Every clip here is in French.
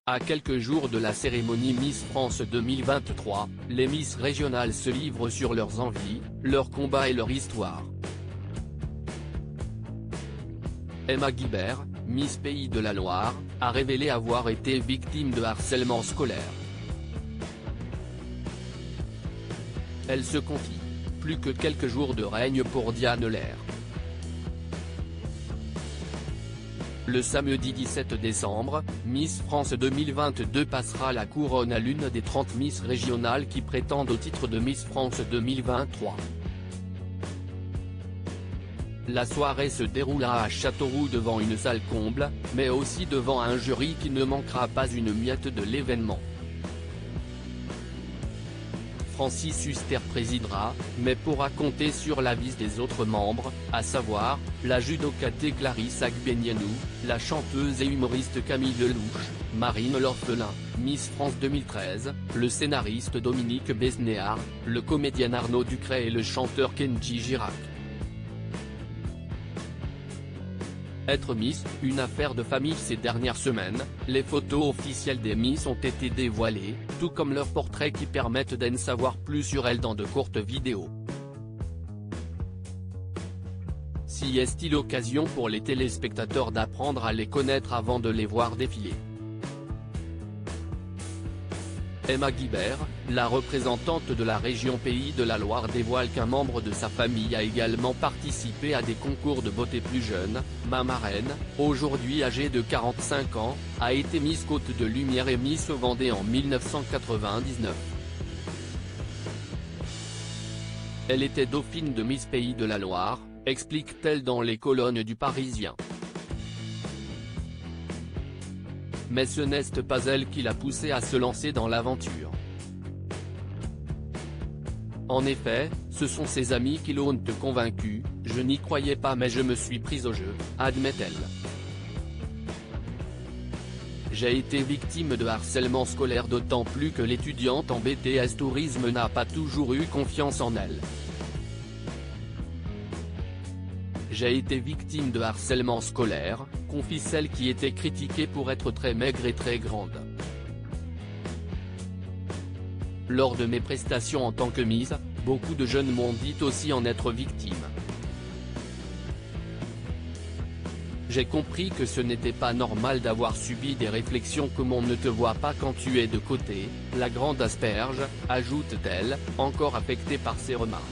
À quelques jours de la cérémonie Miss France 2023, les Miss régionales se livrent sur leurs envies, leurs combats et leur histoire. Emma Guibert, Miss Pays de la Loire, a révélé avoir été victime de harcèlement scolaire. Elle se confie. Plus que quelques jours de règne pour Diane Lair. Le samedi 17 décembre, Miss France 2022 passera la couronne à l'une des 30 Miss régionales qui prétendent au titre de Miss France 2023. La soirée se déroulera à Châteauroux devant une salle comble, mais aussi devant un jury qui ne manquera pas une miette de l'événement. Francis Huster présidera, mais pourra compter sur l'avis des autres membres, à savoir, la judokate Clarisse Agbenienou, la chanteuse et humoriste Camille Delouche, Marine L'Orphelin, Miss France 2013, le scénariste Dominique Besnéard, le comédien Arnaud Ducret et le chanteur Kenji Girac. Être Miss, une affaire de famille ces dernières semaines, les photos officielles des Miss ont été dévoilées, tout comme leurs portraits qui permettent d'en savoir plus sur elles dans de courtes vidéos. Si est-il l'occasion pour les téléspectateurs d'apprendre à les connaître avant de les voir défiler. Emma Guibert, la représentante de la région Pays de la Loire dévoile qu'un membre de sa famille a également participé à des concours de beauté plus jeune. Ma marraine, aujourd'hui âgée de 45 ans, a été Miss Côte de Lumière et Miss Vendée en 1999. Elle était dauphine de Miss Pays de la Loire, explique-t-elle dans les colonnes du Parisien. Mais ce n'est pas elle qui l'a poussée à se lancer dans l'aventure. En effet, ce sont ses amis qui l'ont convaincue, je n'y croyais pas mais je me suis prise au jeu, admet-elle. J'ai été victime de harcèlement scolaire d'autant plus que l'étudiante en BTS Tourisme n'a pas toujours eu confiance en elle. J'ai été victime de harcèlement scolaire, confie celle qui était critiquée pour être très maigre et très grande. Lors de mes prestations en tant que Miss, beaucoup de jeunes m'ont dit aussi en être victime. J'ai compris que ce n'était pas normal d'avoir subi des réflexions comme on ne te voit pas quand tu es de côté, la grande asperge, ajoute-t-elle, encore affectée par ces remarques.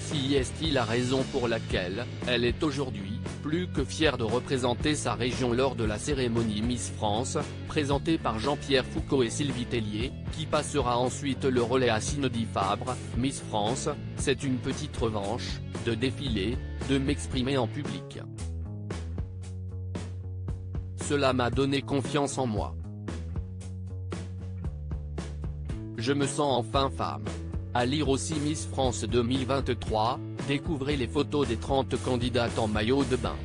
Si est-il la raison pour laquelle, elle est aujourd'hui, plus que fière de représenter sa région lors de la cérémonie Miss France, présentée par Jean-Pierre Foucault et Sylvie Tellier, qui passera ensuite le relais à Cindy Fabre. Miss France, c'est une petite revanche, de défiler, de m'exprimer en public. Cela m'a donné confiance en moi. Je me sens enfin femme. À lire aussi Miss France 2023, découvrez les photos des 30 candidates en maillot de bain.